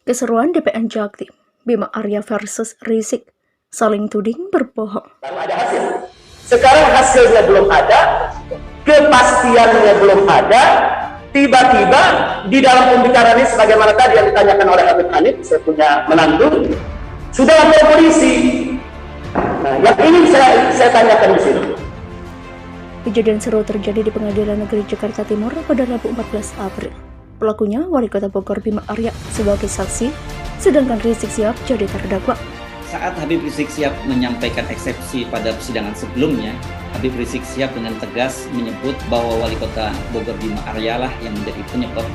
Keseruan DPN Jaktim, Bima Arya versus Rizik, saling tuding berbohong. Baru ada hasil. Sekarang hasilnya belum ada, kepastiannya belum ada, tiba-tiba di dalam pembicaraan ini sebagaimana tadi yang ditanyakan oleh Habib Hanif, saya punya menantu, sudah lapor polisi. Nah, yang ingin saya tanyakan di sini. Kejadian seru terjadi di Pengadilan Negeri Jakarta Timur pada Rabu 14 April. Pelakunya Wali Kota Bogor Bima Arya sebagai saksi, sedangkan Rizik Sihab jadi terdakwa. Saat Habib Rizik Sihab menyampaikan eksepsi pada persidangan sebelumnya, Habib Rizik Sihab dengan tegas menyebut bahwa Wali Kota Bogor Bima Arya lah yang menjadi penyebab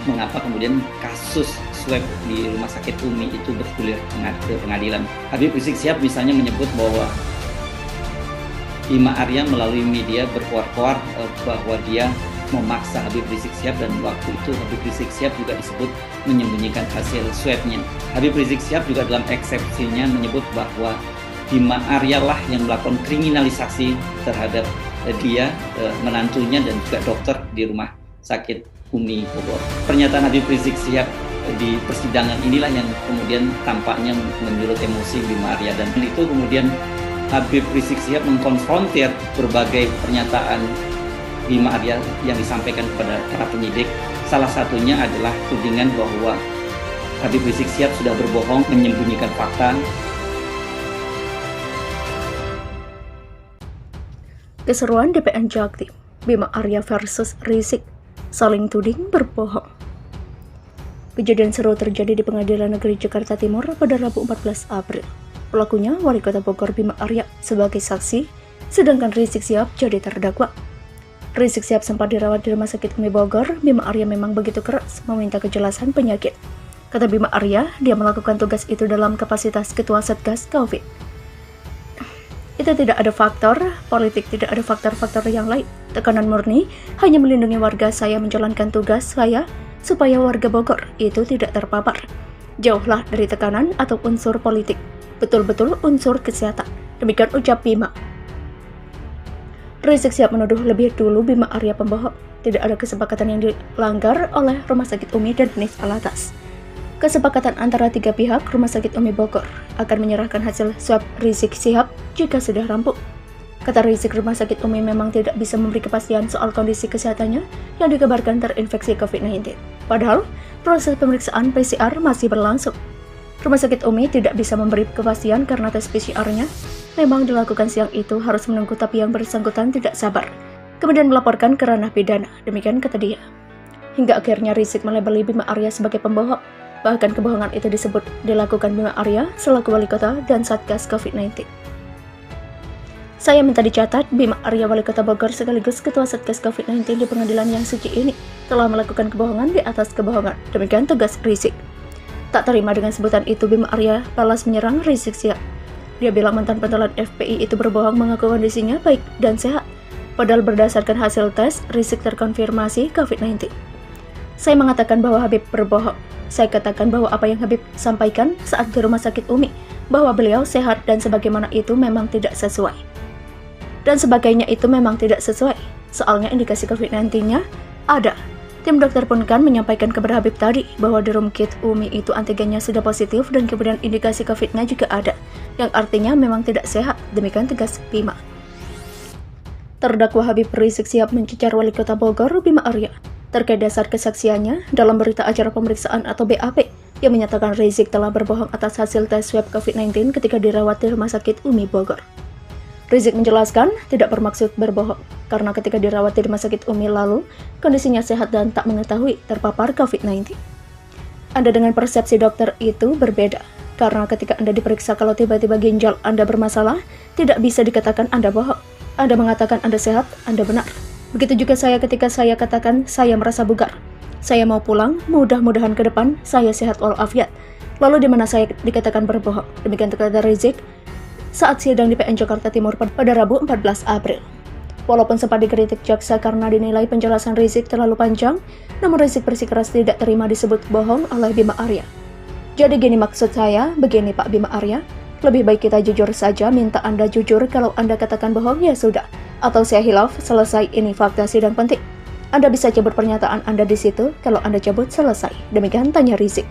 mengapa kemudian kasus swab di Rumah Sakit Umi itu bergulir ke pengadilan. Habib Rizik Sihab misalnya menyebut bahwa Bima Arya melalui media berkoar-koar bahwa dia memaksa Habib Rizik Sihab, dan waktu itu Habib Rizik Sihab juga disebut menyembunyikan hasil swabnya. Habib Rizik Sihab juga dalam eksepsinya menyebut bahwa Bima Arya lah yang melakukan kriminalisasi terhadap dia, menantunya, dan juga dokter di Rumah Sakit Umi Bogor. Pernyataan Habib Rizik Sihab di persidangan inilah yang kemudian tampaknya menyulut emosi Bima Arya, dan itu kemudian Habib Rizik Sihab mengkonfrontir berbagai pernyataan Bima Arya yang disampaikan kepada para penyidik. Salah satunya adalah tudingan bahwa Habib Rizik Sihab sudah berbohong, menyembunyikan fakta. Keseruan DPN Jaktim, Bima Arya versus Rizik, saling tuding berbohong. Kejadian seru terjadi di Pengadilan Negeri Jakarta Timur pada Rabu 14 April. Pelakunya Wali Kota Bogor Bima Arya sebagai saksi, sedangkan Rizik Sihab jadi terdakwa. Rizik Sihab sempat dirawat di Rumah Sakit Umi Bogor. Bima Arya memang begitu keras meminta kejelasan penyakit. Kata Bima Arya, dia melakukan tugas itu dalam kapasitas Ketua Satgas Covid. Itu tidak ada faktor politik, tidak ada faktor-faktor yang lain. Tekanan murni hanya melindungi warga saya, menjalankan tugas saya supaya warga Bogor itu tidak terpapar. Jauhlah dari tekanan atau unsur politik. Betul-betul unsur kesehatan. Demikian ucap Bima. Rizik Sihab menuduh lebih dulu Bima Arya pembohong. Tidak ada kesepakatan yang dilanggar oleh Rumah Sakit Umi dan Hanif Alatas. Kesepakatan antara tiga pihak, Rumah Sakit Umi Bogor akan menyerahkan hasil swab Rizik Sihab jika sudah rampung. Kata Rizik, Rumah Sakit Umi memang tidak bisa memberi kepastian soal kondisi kesehatannya yang dikabarkan terinfeksi COVID-19. Padahal, proses pemeriksaan PCR masih berlangsung. Rumah Sakit Umi tidak bisa memberi kepastian karena tes PCR-nya memang dilakukan siang itu harus menunggu, tapi yang bersangkutan tidak sabar. Kemudian melaporkan ke ranah pidana, demikian kata dia. Hingga akhirnya Rizik melabeli Bima Arya sebagai pembohong. Bahkan kebohongan itu disebut dilakukan Bima Arya selaku Wali Kota dan Satgas COVID-19. Saya minta dicatat, Bima Arya Wali Kota Bogor sekaligus Ketua Satgas COVID-19 di pengadilan yang suci ini telah melakukan kebohongan di atas kebohongan. Demikian tegas Rizik. Tak terima dengan sebutan itu, Bima Arya balas menyerang Rizik Sihab. Dia bilang mantan pentolan FPI itu berbohong mengaku kondisinya baik dan sehat. Padahal berdasarkan hasil tes, Rizik terkonfirmasi COVID-19. Saya mengatakan bahwa Habib berbohong. Saya katakan bahwa apa yang Habib sampaikan saat di Rumah Sakit Umi, bahwa beliau sehat dan sebagaimana itu memang tidak sesuai. Dan sebagainya itu memang tidak sesuai. Soalnya indikasi COVID-19-nya ada. Tim dokter pun kan menyampaikan kepada Habib tadi bahwa di Rumah Sakit Umi itu antigennya sudah positif dan kemudian indikasi COVID-nya juga ada, yang artinya memang tidak sehat. Demikian tegas Bima. Terdakwa Habib Rizik Sihab mencecar Wali Kota Bogor Bima Arya terkait dasar kesaksiannya dalam berita acara pemeriksaan atau BAP yang menyatakan Rizik telah berbohong atas hasil tes swab COVID-19 ketika dirawat di Rumah Sakit Umi Bogor. Rizik menjelaskan tidak bermaksud berbohong, karena ketika dirawat di Rumah Sakit Umi lalu, kondisinya sehat dan tak mengetahui terpapar COVID-19. Anda dengan persepsi dokter itu berbeda, karena ketika Anda diperiksa kalau tiba-tiba ginjal Anda bermasalah, tidak bisa dikatakan Anda bohong. Anda mengatakan Anda sehat, Anda benar. Begitu juga saya ketika saya katakan saya merasa bugar. Saya mau pulang, mudah-mudahan ke depan saya sehat walafiat. Lalu di mana saya dikatakan berbohong? Demikian kata Rizik saat sidang di PN Jakarta Timur pada Rabu 14 April. Walaupun sempat dikritik jaksa karena dinilai penjelasan Rizik terlalu panjang, namun Rizik bersikeras tidak terima disebut bohong oleh Bima Arya. Jadi gini maksud saya, begini Pak Bima Arya, lebih baik kita jujur saja, minta Anda jujur, kalau Anda katakan bohong ya sudah. Atau saya hilaf, selesai, ini fakta sidang penting. Anda bisa cabut pernyataan Anda di situ, kalau Anda cabut selesai. Demikian tanya Rizik.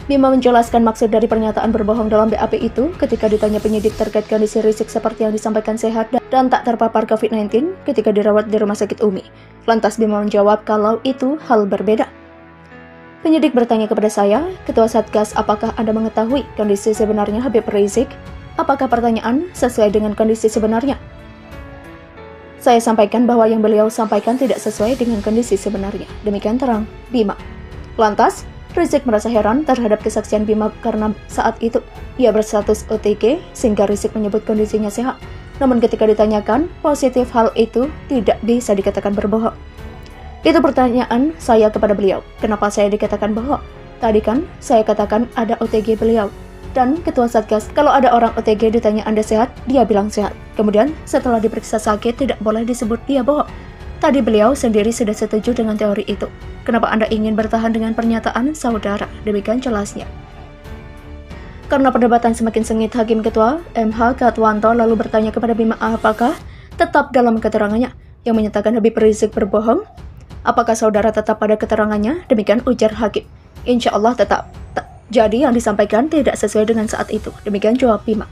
Bima menjelaskan maksud dari pernyataan berbohong dalam BAP itu ketika ditanya penyidik terkait kondisi Rizik seperti yang disampaikan sehat dan tak terpapar COVID-19 ketika dirawat di Rumah Sakit Umi. Lantas Bima menjawab kalau itu hal berbeda. Penyidik bertanya kepada saya, Ketua Satgas, apakah Anda mengetahui kondisi sebenarnya Habib Rizik? Apakah pertanyaan sesuai dengan kondisi sebenarnya? Saya sampaikan bahwa yang beliau sampaikan tidak sesuai dengan kondisi sebenarnya. Demikian terang Bima. Lantas, Rizik merasa heran terhadap kesaksian Bima karena saat itu ia berstatus OTG sehingga Rizik menyebut kondisinya sehat. Namun ketika ditanyakan positif, hal itu tidak bisa dikatakan berbohong. Itu pertanyaan saya kepada beliau. Kenapa saya dikatakan bohong? Tadi kan saya katakan ada OTG beliau. Dan Ketua Satgas, kalau ada orang OTG ditanya Anda sehat, dia bilang sehat. Kemudian setelah diperiksa sakit tidak boleh disebut dia bohong. Tadi beliau sendiri sudah setuju dengan teori itu. Kenapa Anda ingin bertahan dengan pernyataan saudara? Demikian jelasnya. Karena perdebatan semakin sengit, Hakim Ketua MH Katwanto lalu bertanya kepada Bima apakah tetap dalam keterangannya yang menyatakan Habib Rizik berbohong. Apakah saudara tetap pada keterangannya? Demikian ujar Hakim. Insya Allah tetap. Jadi yang disampaikan tidak sesuai dengan saat itu. Demikian jawab Bima.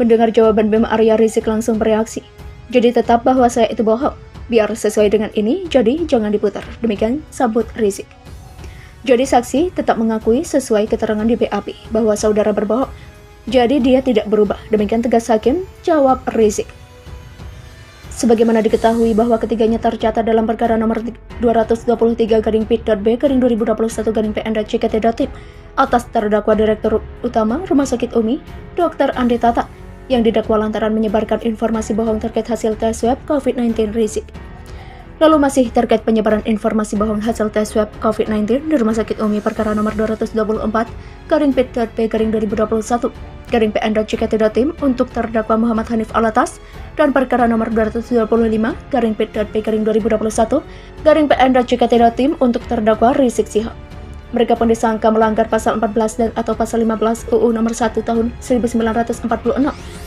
Mendengar jawaban Bima Arya, Rizik langsung bereaksi. Jadi tetap bahwa saya itu bohong. Biar sesuai dengan ini, jadi jangan diputar. Demikian sambut Rizik. Jadi saksi tetap mengakui sesuai keterangan di BAP bahwa saudara berbohong. Jadi dia tidak berubah. Demikian tegas Hakim, jawab Rizik. Sebagaimana diketahui bahwa ketiganya tercatat dalam perkara nomor 223/P.B/2021/PN.CKT.Tim atas terdakwa Direktur Utama Rumah Sakit Umi, Dr. Andi Tata, yang didakwa lantaran menyebarkan informasi bohong terkait hasil tes swab COVID-19 Rizik. Lalu masih terkait penyebaran informasi bohong hasil tes swab COVID-19 di Rumah Sakit Umi perkara nomor 224/P.B/2021/PN.CKT.Tim untuk terdakwa Muhammad Hanif Alatas dan perkara nomor 225/P.B/2021/PN.CKT.Tim untuk terdakwa Rizik Sihab. Mereka pun disangka melanggar pasal 14 dan atau pasal 15 UU nomor 1 tahun 1946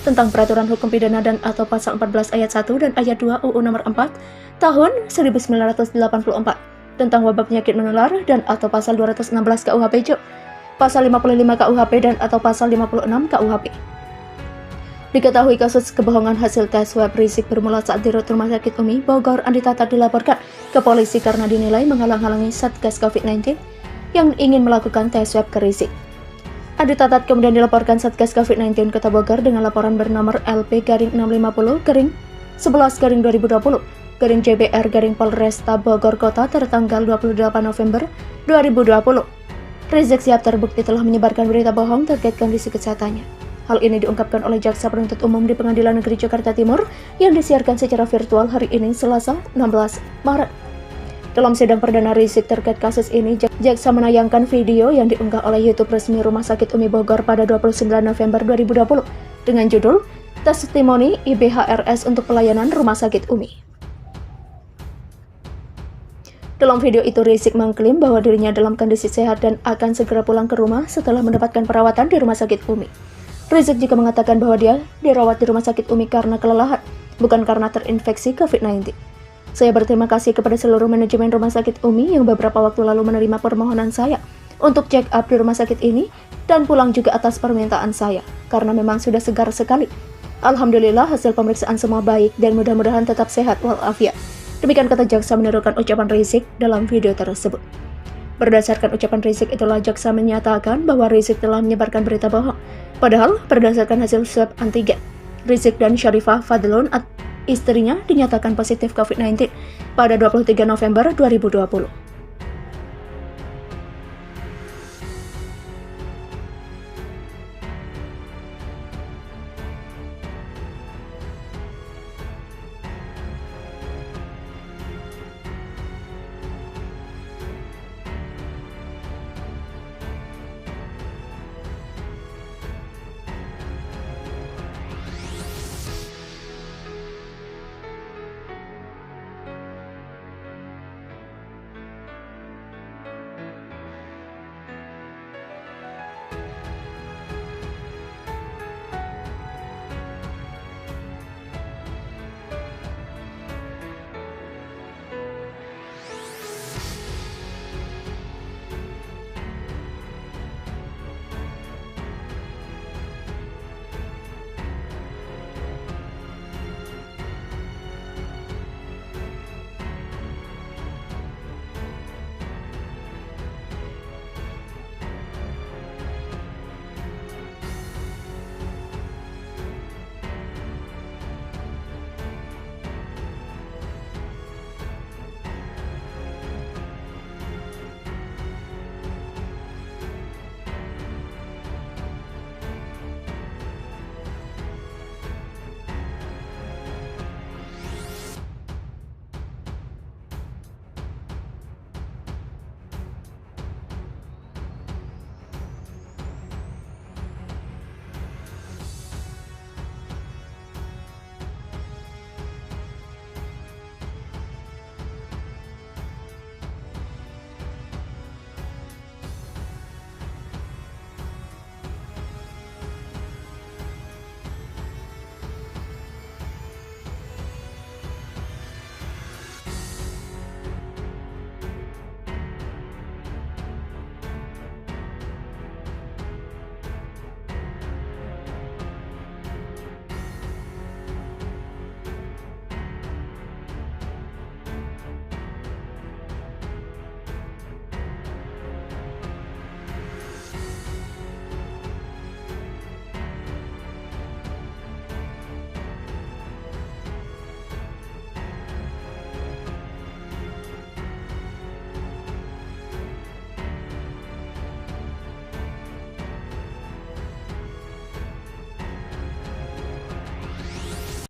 tentang peraturan hukum pidana dan atau pasal 14 ayat 1 dan ayat 2 UU nomor 4 tahun 1984 tentang wabah penyakit menular dan atau pasal 216 KUHP, pasal 55 KUHP dan atau pasal 56 KUHP. Diketahui kasus kebohongan hasil tes swab Rizik bermula saat Dirut Rumah Sakit Umi Bogor Andi Tata dilaporkan ke polisi karena dinilai menghalang-halangi Satgas COVID-19 yang ingin melakukan tes swab ke Rizik. Andi Tatat kemudian dilaporkan Satgas COVID-19 Kota Bogor dengan laporan bernomor LP-650-11/2020-JBR-Polresta Bogor Kota tertanggal 28 November 2020. Rizik Sihab terbukti telah menyebarkan berita bohong terkait kondisi kesehatannya. Hal ini diungkapkan oleh Jaksa Penuntut Umum di Pengadilan Negeri Jakarta Timur yang disiarkan secara virtual hari ini Selasa 16 Maret. Dalam sidang perdana Rizik terkait kasus ini, Jaksa menayangkan video yang diunggah oleh YouTube resmi Rumah Sakit Umi Bogor pada 29 November 2020 dengan judul Testimoni IBHRS untuk Pelayanan Rumah Sakit Umi. Dalam video itu, Rizik mengklaim bahwa dirinya dalam kondisi sehat dan akan segera pulang ke rumah setelah mendapatkan perawatan di Rumah Sakit Umi. Rizik juga mengatakan bahwa dia dirawat di Rumah Sakit Umi karena kelelahan, bukan karena terinfeksi COVID-19. Saya berterima kasih kepada seluruh manajemen Rumah Sakit Umi yang beberapa waktu lalu menerima permohonan saya untuk check up di rumah sakit ini dan pulang juga atas permintaan saya, karena memang sudah segar sekali. Alhamdulillah hasil pemeriksaan semua baik dan mudah-mudahan tetap sehat walafiat. Demikian kata Jaksa menirukan ucapan Rizik dalam video tersebut. Berdasarkan ucapan Rizik itulah Jaksa menyatakan bahwa Rizik telah menyebarkan berita bohong. Padahal berdasarkan hasil swab antigen, Rizik dan Syarifah Fadlun istrinya dinyatakan positif COVID-19 pada 23 November 2020.